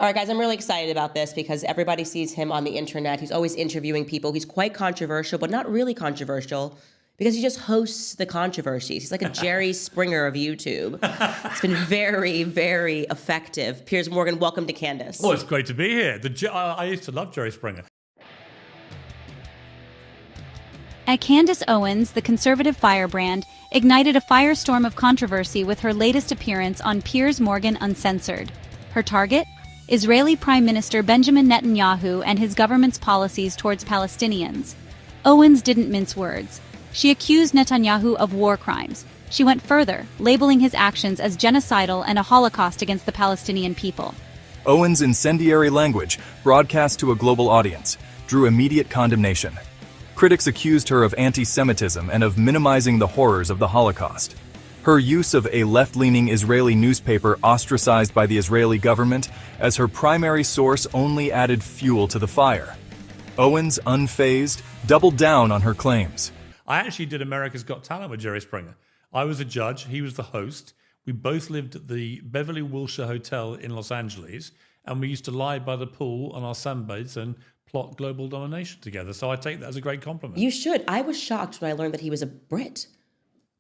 All right, guys, I'm really excited about this because everybody sees him on the internet. He's always interviewing people. He's quite controversial, but not really controversial because he just hosts the controversies. He's like a Jerry Springer of YouTube. It's been very, very effective. Piers Morgan, welcome to Candace. Oh, it's great to be here. I used to love Jerry Springer. At Candace Owens, the conservative firebrand, ignited a firestorm of controversy with her latest appearance on Piers Morgan Uncensored. Her target? Israeli Prime Minister Benjamin Netanyahu and his government's policies towards Palestinians. Owens didn't mince words. She accused Netanyahu of war crimes. She went further, labeling his actions as genocidal and a Holocaust against the Palestinian people. Owens' incendiary language, broadcast to a global audience, drew immediate condemnation. Critics accused her of anti-Semitism and of minimizing the horrors of the Holocaust. Her use of a left-leaning Israeli newspaper ostracized by the Israeli government as her primary source only added fuel to the fire. Owens, unfazed, doubled down on her claims. I actually did America's Got Talent with Jerry Springer. I was a judge, he was the host. We both lived at the Beverly Wilshire Hotel in Los Angeles, and we used to lie by the pool on our sunbeds and plot global domination together. So I take that as a great compliment. You should. I was shocked when I learned that he was a Brit.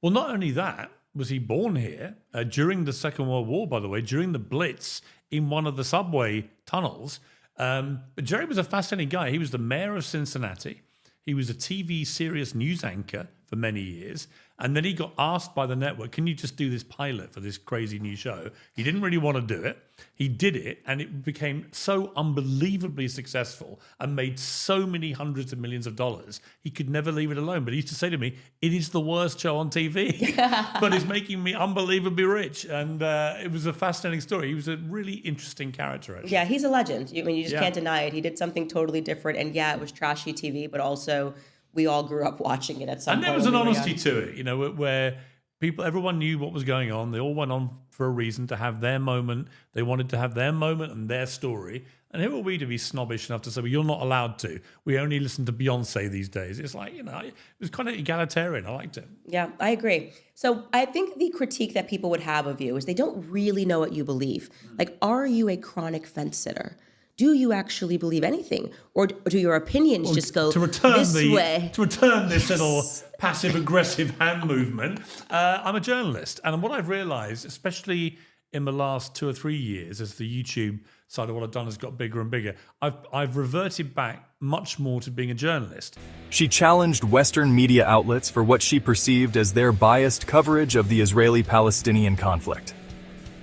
Well, not only that, was he born here during the Second World War, by the way, during the Blitz in one of the subway tunnels. But Jerry was a fascinating guy. He was the mayor of Cincinnati. He was a TV serious news anchor for many years. And then he got asked by the network, can you just do this pilot for this crazy new show? He didn't really want to do it. He did it, and it became so unbelievably successful and made so many hundreds of millions of dollars. He could never leave it alone. But he used to say to me, it is the worst show on TV, but it's making me unbelievably rich. And it was a fascinating story. He was a really interesting character, actually. Yeah, he's a legend. I mean, you just can't deny it. He did something totally different. And yeah, it was trashy TV, but also we all grew up watching it at some point. And there was an honesty to it, you know, where everyone knew what was going on. They all went on for a reason to have their moment. They wanted to have their moment and their story. And who are we to be snobbish enough to say, well, you're not allowed to. We only listen to Beyonce these days. It's like, you know, it was kind of egalitarian. I liked it. Yeah, I agree. So I think the critique that people would have of you is they don't really know what you believe. Like, are you a chronic fence sitter? Do you actually believe anything? Or do your opinions just go this way? To return this little passive-aggressive hand movement, I'm a journalist. And what I've realized, especially in the last 2 or 3 years, as the YouTube side of what I've done has got bigger and bigger, I've reverted back much more to being a journalist. She challenged Western media outlets for what she perceived as their biased coverage of the Israeli-Palestinian conflict.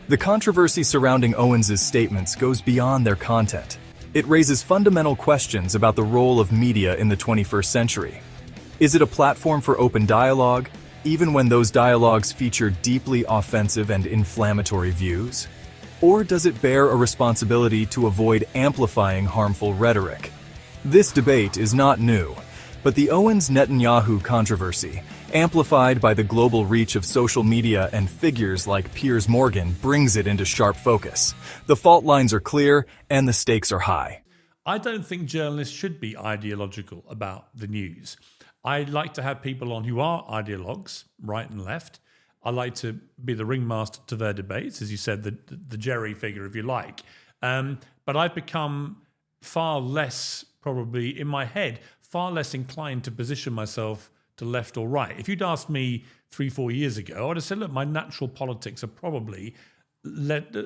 The controversy surrounding Owens' statements goes beyond their content. It raises fundamental questions about the role of media in the 21st century. Is it a platform for open dialogue, even when those dialogues feature deeply offensive and inflammatory views? Or does it bear a responsibility to avoid amplifying harmful rhetoric? This debate is not new, but the Owens-Netanyahu controversy, amplified by the global reach of social media and figures like Piers Morgan, brings it into sharp focus. The fault lines are clear and the stakes are high. I don't think journalists should be ideological about the news. I like to have people on who are ideologues, right and left. I like to be the ringmaster to their debates, as you said, the Jerry figure, if you like. But I've become far less, probably in my head, far less inclined to position myself to left or right. If you'd asked me 3-4 years ago, I'd have said, look, my natural politics are probably a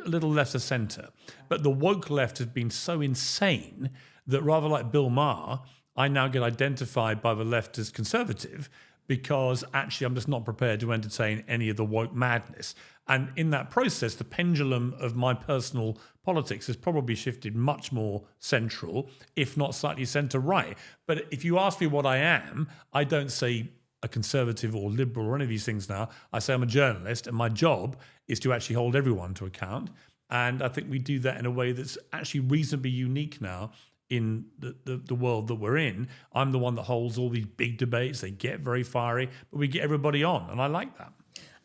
little left of centre. But the woke left has been so insane that rather like Bill Maher, I now get identified by the left as conservative because actually I'm just not prepared to entertain any of the woke madness. And in that process, the pendulum of my personal politics has probably shifted much more central, if not slightly centre-right. But if you ask me what I am, I don't say a conservative or liberal or any of these things now. I say I'm a journalist, and my job is to actually hold everyone to account. And I think we do that in a way that's actually reasonably unique now in the world that we're in. I'm the one that holds all these big debates. They get very fiery, but we get everybody on, and I like that.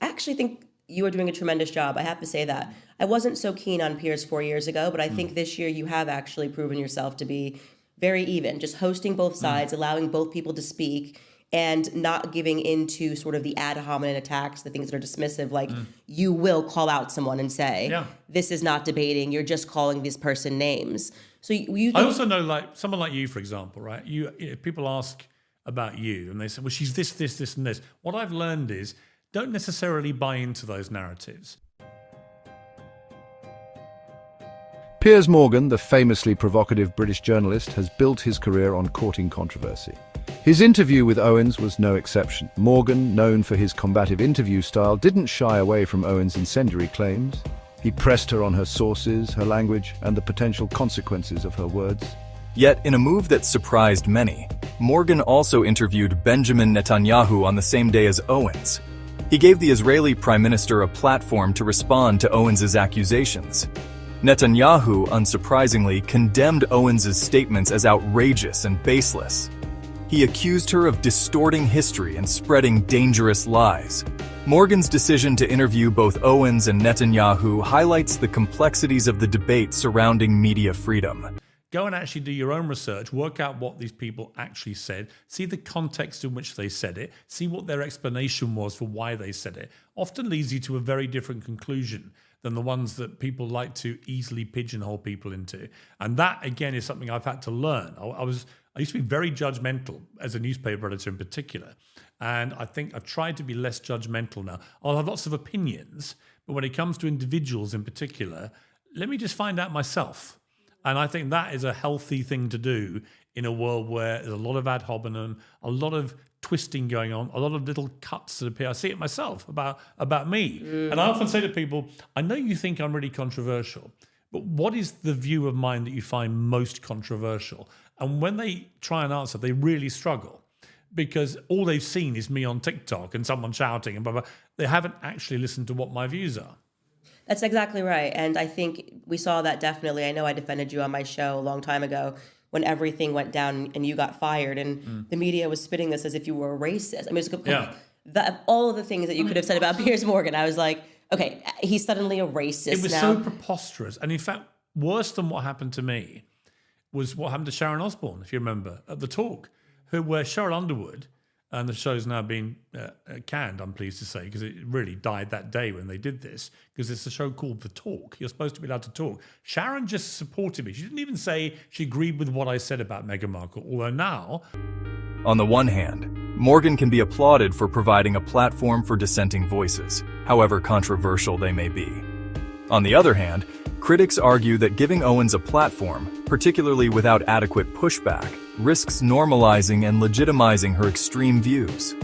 I actually think you are doing a tremendous job. I have to say that. I wasn't so keen on Piers 4 years ago, but I think this year you have actually proven yourself to be very even, just hosting both sides, allowing both people to speak. and not giving into sort of the ad hominem attacks, the things that are dismissive, like you will call out someone and say, this is not debating, you're just calling this person names. So I also know, like someone like you, for example, right? If people ask about you and they say, well, she's this, this, and this. What I've learned is don't necessarily buy into those narratives. Piers Morgan, the famously provocative British journalist, has built his career on courting controversy. His interview with Owens was no exception. Morgan, known for his combative interview style, didn't shy away from Owens' incendiary claims. He pressed her on her sources, her language, and the potential consequences of her words. Yet, in a move that surprised many, Morgan also interviewed Benjamin Netanyahu on the same day as Owens. He gave the Israeli Prime Minister a platform to respond to Owens' accusations. Netanyahu, unsurprisingly, condemned Owens' statements as outrageous and baseless. He accused her of distorting history and spreading dangerous lies. Morgan's decision to interview both Owens and Netanyahu highlights the complexities of the debate surrounding media freedom. Go and actually do your own research, work out what these people actually said, see the context in which they said it, see what their explanation was for why they said it. Often leads you to a very different conclusion than the ones that people like to easily pigeonhole people into. And that, again, is something I've had to learn. I used to be very judgmental as a newspaper editor in particular. And I think I've tried to be less judgmental now. I'll have lots of opinions, but when it comes to individuals in particular, let me just find out myself. And I think that is a healthy thing to do in a world where there's a lot of ad hominem, a lot of twisting going on, a lot of little cuts that appear. I see it myself about me. And I often say to people, I know you think I'm really controversial, but what is the view of mine that you find most controversial? And when they try and answer, they really struggle because all they've seen is me on TikTok and someone shouting and blah, blah. They haven't actually listened to what my views are. That's exactly right. And I think we saw that definitely. I know I defended you on my show a long time ago when everything went down and you got fired and the media was spitting this as if you were a racist. I mean, all of the things that you could have said about Piers Morgan, I was like, okay, he's suddenly a racist now. It was so preposterous. And in fact, worse than what happened to me was what happened to Sharon Osbourne, if you remember, at The Talk, where Cheryl Underwood, and the show's now been canned, I'm pleased to say, because it really died that day when they did this, because it's a show called The Talk. You're supposed to be allowed to talk. Sharon just supported me. She didn't even say she agreed with what I said about Meghan Markle, although now... On the one hand, Morgan can be applauded for providing a platform for dissenting voices, however controversial they may be. On the other hand, critics argue that giving Owens a platform, particularly without adequate pushback, risks normalizing and legitimizing her extreme views.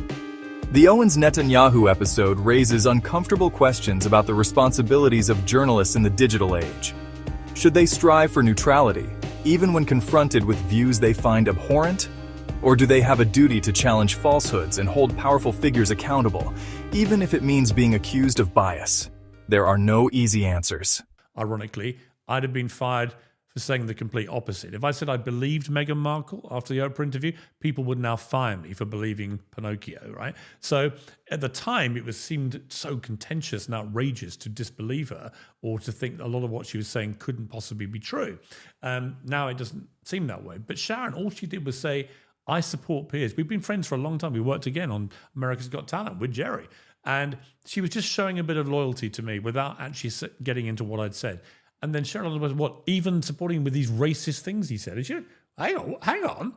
The Owens-Netanyahu episode raises uncomfortable questions about the responsibilities of journalists in the digital age. Should they strive for neutrality, even when confronted with views they find abhorrent? Or do they have a duty to challenge falsehoods and hold powerful figures accountable, even if it means being accused of bias? There are no easy answers. Ironically, I'd have been fired for saying the complete opposite. If I said I believed Meghan Markle after the Oprah interview, people would now fire me for believing Pinocchio, right? So at the time, it seemed so contentious and outrageous to disbelieve her or to think a lot of what she was saying couldn't possibly be true. Now it doesn't seem that way. But Sharon, all she did was say, I support Piers. We've been friends for a long time. We worked again on America's Got Talent with Jerry. And she was just showing a bit of loyalty to me without actually getting into what I'd said. And then Cheryl was, even supporting him with these racist things he said. And she went, hang on.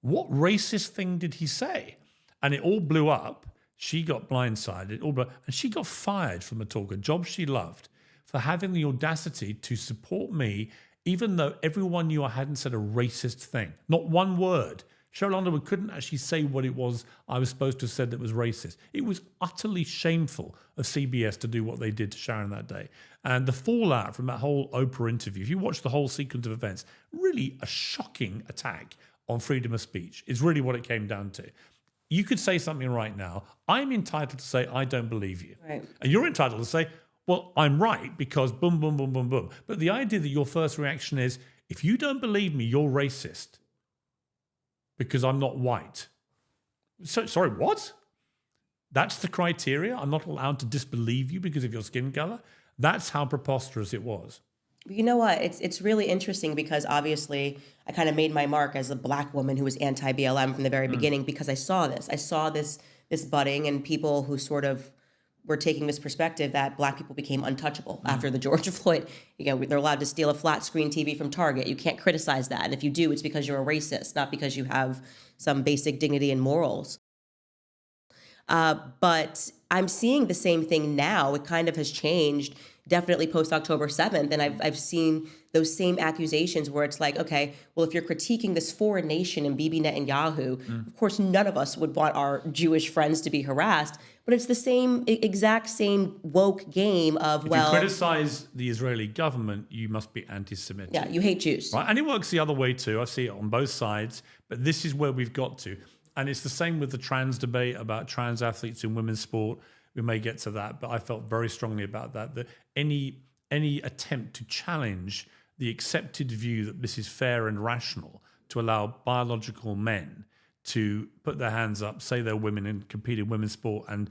What racist thing did he say? And it all blew up. She got blindsided. And she got fired from a talk, a job she loved, for having the audacity to support me, even though everyone knew I hadn't said a racist thing. Not one word. Cheryl Underwood couldn't actually say what it was I was supposed to have said that was racist. It was utterly shameful of CBS to do what they did to Sharon that day. And the fallout from that whole Oprah interview, if you watch the whole sequence of events, really a shocking attack on freedom of speech is really what it came down to. You could say something right now. I'm entitled to say, I don't believe you. Right. And you're entitled to say, well, I'm right because boom, boom, boom, boom, boom. But the idea that your first reaction is, if you don't believe me, you're racist. Because I'm not white. So, sorry, what? That's the criteria? I'm not allowed to disbelieve you because of your skin color? That's how preposterous it was. You know what? It's really interesting because obviously I kind of made my mark as a black woman who was anti-BLM from the very beginning because I saw this. I saw this budding and people who sort of were taking this perspective that black people became untouchable after the George Floyd. They're allowed to steal a flat screen TV from Target. You can't criticize that. And if you do, it's because you're a racist, not because you have some basic dignity and morals. But I'm seeing the same thing now. It kind of has changed, definitely post October 7th. And I've seen those same accusations where it's like, okay, well, if you're critiquing this foreign nation and Bibi Netanyahu, of course, none of us would want our Jewish friends to be harassed. But it's the exact same woke game of, If you criticize the Israeli government, you must be anti-Semitic. Yeah, you hate Jews. Right? And it works the other way too. I see it on both sides. But this is where we've got to. And it's the same with the trans debate about trans athletes in women's sport. We may get to that, but I felt very strongly about that any attempt to challenge the accepted view that this is fair and rational to allow biological men to put their hands up, say they're women and compete in women's sport and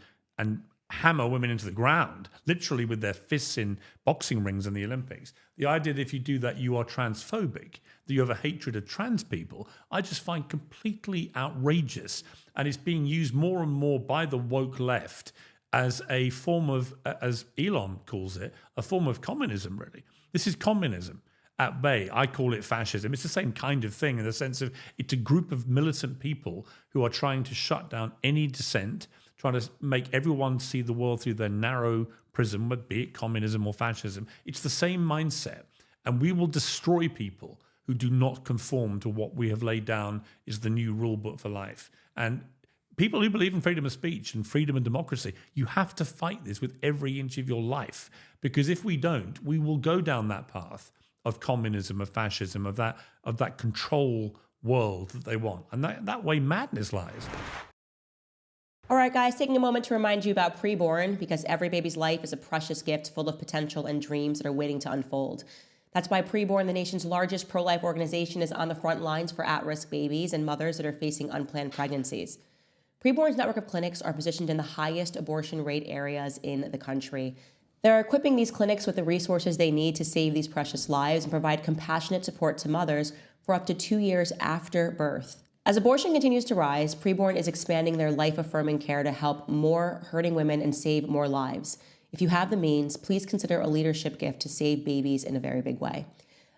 hammer women into the ground, literally with their fists in boxing rings in the Olympics. The idea that if you do that, you are transphobic, that you have a hatred of trans people, I just find completely outrageous. And it's being used more and more by the woke left as a form of, as Elon calls it, a form of communism, really. This is communism at bay. I call it fascism. It's the same kind of thing in the sense of it's a group of militant people who are trying to shut down any dissent, trying to make everyone see the world through their narrow prism, be it communism or fascism. It's the same mindset. And we will destroy people who do not conform to what we have laid down is the new rule book for life. And people who believe in freedom of speech and freedom and democracy, you have to fight this with every inch of your life. Because if we don't, we will go down that path of communism, of fascism, of that control world that they want. And that way madness lies. All right, guys, taking a moment to remind you about Preborn, because every baby's life is a precious gift full of potential and dreams that are waiting to unfold. That's why Preborn, the nation's largest pro-life organization, is on the front lines for at-risk babies and mothers that are facing unplanned pregnancies. Preborn's network of clinics are positioned in the highest abortion rate areas in the country. They're equipping these clinics with the resources they need to save these precious lives and provide compassionate support to mothers for up to 2 years after birth. As abortion continues to rise, Preborn is expanding their life-affirming care to help more hurting women and save more lives. If you have the means, please consider a leadership gift to save babies in a very big way.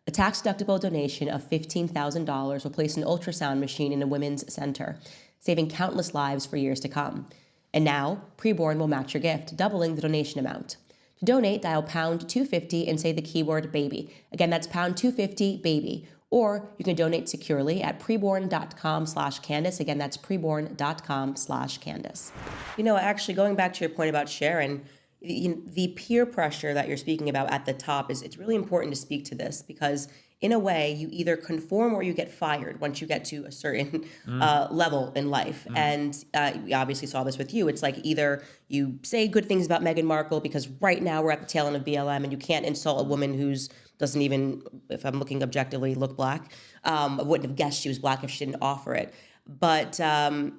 A tax-deductible donation of $15,000 will place an ultrasound machine in a women's center, saving countless lives for years to come. And now, Preborn will match your gift, doubling the donation amount. To donate, dial pound 250 and say the keyword baby. Again, that's pound 250 baby. Or you can donate securely at preborn.com/Candace. Again, that's preborn.com/Candace. Actually, going back to your point about Sharon, the peer pressure that you're speaking about at the top it's really important to speak to this because in a way you either conform or you get fired once you get to a certain level in life. And we obviously saw this with you. It's like either you say good things about Meghan Markle because right now we're at the tail end of BLM and you can't insult a woman who's doesn't even, if I'm looking objectively, look black. I wouldn't have guessed she was black if she didn't offer it. But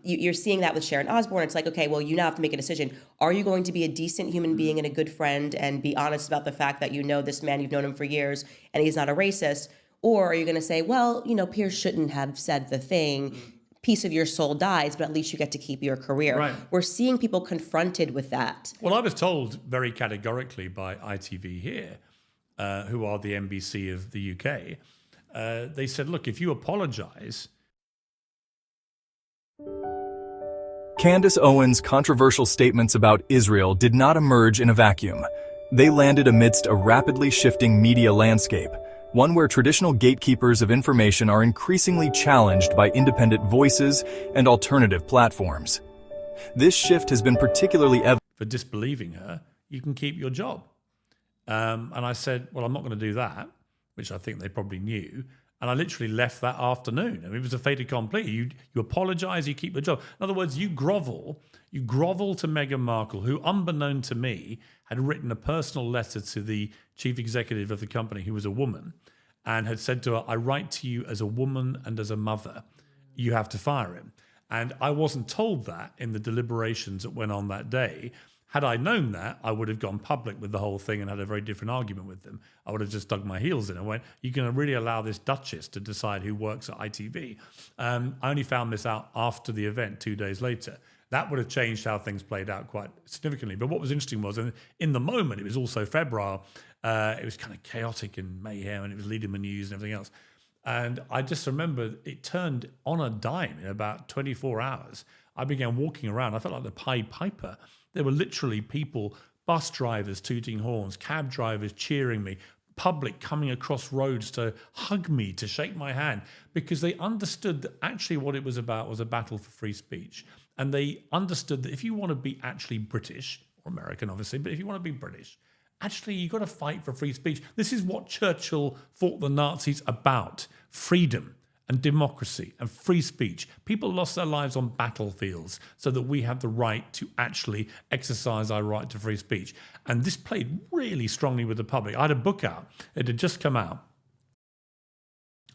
you're seeing that with Sharon Osbourne. It's like, okay, well, you now have to make a decision. Are you going to be a decent human being and a good friend and be honest about the fact that you know this man, you've known him for years, and he's not a racist? Or are you going to say, well, Piers shouldn't have said the thing. Piece of your soul dies, but at least you get to keep your career. Right. We're seeing people confronted with that. Well, I was told very categorically by ITV here, who are the NBC of the UK, they said, look, if you apologize... Candace Owens' controversial statements about Israel did not emerge in a vacuum. They landed amidst a rapidly shifting media landscape, one where traditional gatekeepers of information are increasingly challenged by independent voices and alternative platforms. This shift has been particularly evident. For disbelieving her, you can keep your job. And I said, well, I'm not going to do that, which I think they probably knew. And I literally left that afternoon. I mean, it was a fait accompli. You apologize, you keep the job. In other words, you grovel to Meghan Markle, who, unbeknown to me, had written a personal letter to the chief executive of the company, who was a woman, and had said to her, I write to you as a woman and as a mother. You have to fire him. And I wasn't told that in the deliberations that went on that day. Had I known that, I would have gone public with the whole thing and had a very different argument with them. I would have just dug my heels in and went, you can really allow this Duchess to decide who works at ITV. I only found this out after the event 2 days later. That would have changed how things played out quite significantly. But what was interesting was, in the moment, it was also febrile. It was kind of chaotic and mayhem, and it was leading the news and everything else. And I just remember it turned on a dime in about 24 hours. I began walking around. I felt like the Pied Piper. There were literally people, bus drivers tooting horns, cab drivers cheering me, public coming across roads to hug me, to shake my hand, because they understood that actually what it was about was a battle for free speech. And they understood that if you want to be actually British, or American obviously, but if you want to be British, actually you've got to fight for free speech. This is what Churchill fought the Nazis about: freedom and democracy and free speech. People lost their lives on battlefields so that we have the right to actually exercise our right to free speech. And this played really strongly with the public. I had a book out. It had just come out.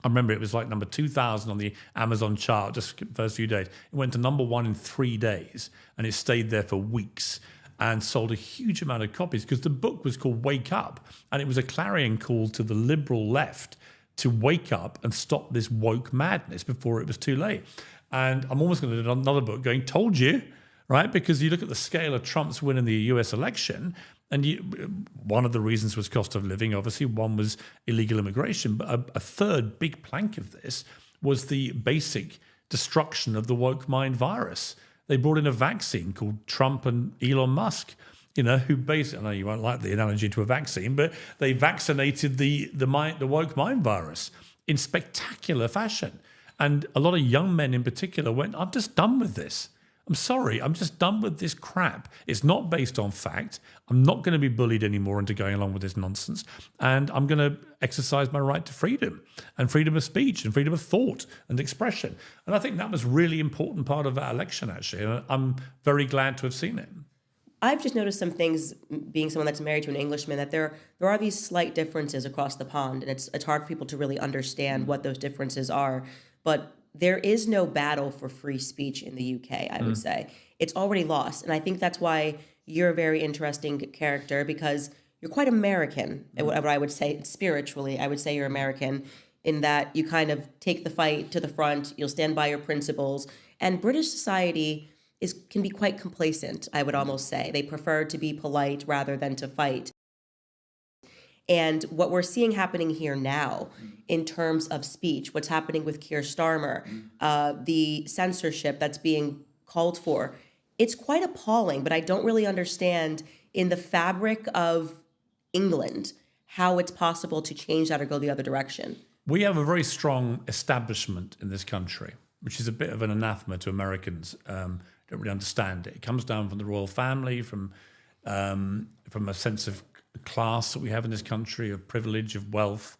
I remember it was like number 2,000 on the Amazon chart just the first few days. It went to number 1 in 3 days, and it stayed there for weeks and sold a huge amount of copies because the book was called Wake Up, and it was a clarion call to the liberal left to wake up and stop this woke madness before it was too late. And I'm almost going to do another book going, told you, right? Because you look at the scale of Trump's win in the US election, and one of the reasons was cost of living, obviously. One was illegal immigration. But a third big plank of this was the basic destruction of the woke mind virus. They brought in a vaccine called Trump and Elon Musk, who basically, I know you won't like the analogy to a vaccine, but they vaccinated the woke mind virus in spectacular fashion. And a lot of young men in particular went, I'm just done with this. I'm sorry, I'm just done with this crap. It's not based on fact. I'm not going to be bullied anymore into going along with this nonsense. And I'm going to exercise my right to freedom and freedom of speech and freedom of thought and expression. And I think that was a really important part of that election, actually. And I'm very glad to have seen it. I've just noticed some things, being someone that's married to an Englishman, that there are these slight differences across the pond, and it's hard for people to really understand what those differences are. But there is no battle for free speech in the UK, I would say. It's already lost. And I think that's why you're a very interesting character, because you're quite American, what I would say spiritually. I would say you're American in that you kind of take the fight to the front, you'll stand by your principles. And British society can be quite complacent, I would almost say. They prefer to be polite rather than to fight. And what we're seeing happening here now in terms of speech, what's happening with Keir Starmer, the censorship that's being called for, it's quite appalling, but I don't really understand in the fabric of England how it's possible to change that or go the other direction. We have a very strong establishment in this country, which is a bit of an anathema to Americans. Don't really understand it. It comes down from the royal family, from a sense of class that we have in this country, of privilege, of wealth,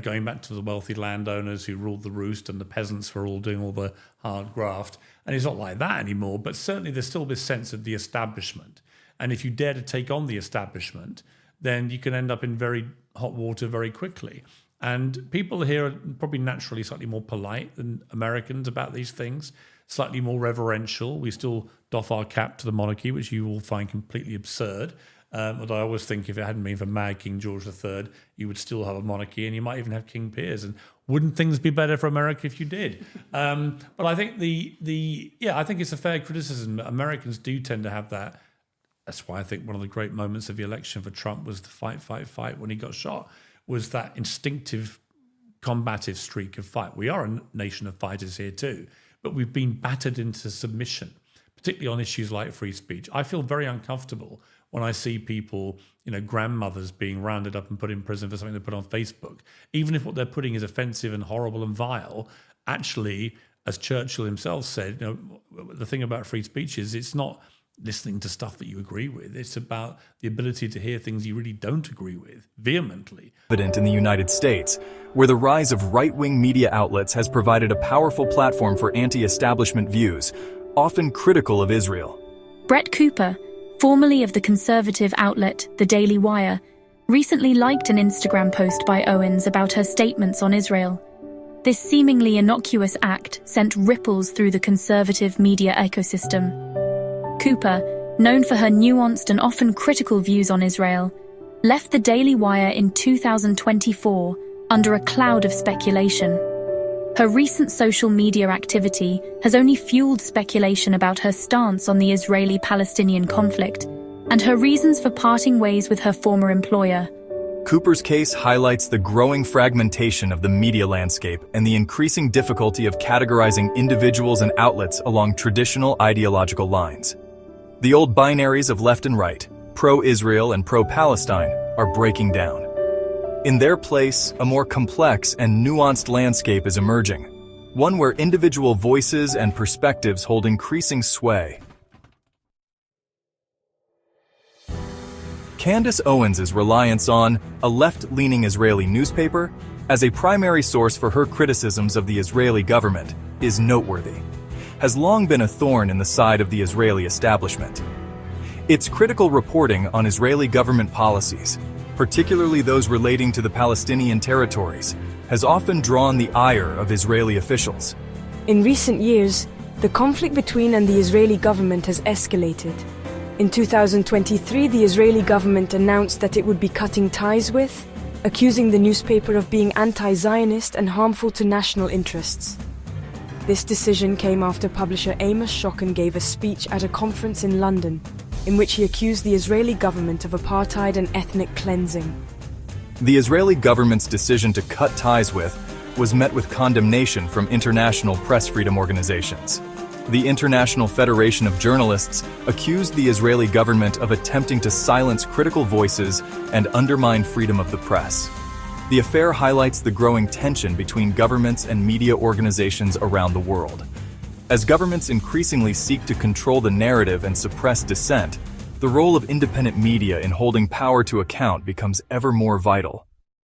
going back to the wealthy landowners who ruled the roost and the peasants were all doing all the hard graft. And it's not like that anymore, but certainly there's still this sense of the establishment. And if you dare to take on the establishment, then you can end up in very hot water very quickly. And people here are probably naturally slightly more polite than Americans about these things, slightly more reverential. We still doff our cap to the monarchy, which you will find completely absurd. But I always think if it hadn't been for Mad King George III, you would still have a monarchy, and you might even have King Piers. And wouldn't things be better for America if you did? But I think I think it's a fair criticism. Americans do tend to have that. That's why I think one of the great moments of the election for Trump was the fight when he got shot, was that instinctive, combative streak of fight. We are a nation of fighters here too, but we've been battered into submission, particularly on issues like free speech. I feel very uncomfortable when I see people, grandmothers being rounded up and put in prison for something they put on Facebook. Even if what they're putting is offensive and horrible and vile, actually, as Churchill himself said, the thing about free speech is it's not listening to stuff that you agree with. It's about the ability to hear things you really don't agree with vehemently. Evident in the United States, where the rise of right-wing media outlets has provided a powerful platform for anti-establishment views, often critical of Israel. Brett Cooper, formerly of the conservative outlet The Daily Wire, recently liked an Instagram post by Owens about her statements on Israel. This seemingly innocuous act sent ripples through the conservative media ecosystem. Cooper, known for her nuanced and often critical views on Israel, left the Daily Wire in 2024 under a cloud of speculation. Her recent social media activity has only fueled speculation about her stance on the Israeli-Palestinian conflict and her reasons for parting ways with her former employer. Cooper's case highlights the growing fragmentation of the media landscape and the increasing difficulty of categorizing individuals and outlets along traditional ideological lines. The old binaries of left and right, pro-Israel and pro-Palestine, are breaking down. In their place, a more complex and nuanced landscape is emerging, one where individual voices and perspectives hold increasing sway. Candace Owens' reliance on a left-leaning Israeli newspaper as a primary source for her criticisms of the Israeli government is noteworthy, has long been a thorn in the side of the Israeli establishment. Its critical reporting on Israeli government policies, particularly those relating to the Palestinian territories, has often drawn the ire of Israeli officials. In recent years, the conflict between and the Israeli government has escalated. In 2023, the Israeli government announced that it would be cutting ties with, accusing the newspaper of being anti-Zionist and harmful to national interests. This decision came after publisher Amos Shokin gave a speech at a conference in London, in which he accused the Israeli government of apartheid and ethnic cleansing. The Israeli government's decision to cut ties with was met with condemnation from international press freedom organizations. The International Federation of Journalists accused the Israeli government of attempting to silence critical voices and undermine freedom of the press. The affair highlights the growing tension between governments and media organizations around the world. As governments increasingly seek to control the narrative and suppress dissent, the role of independent media in holding power to account becomes ever more vital.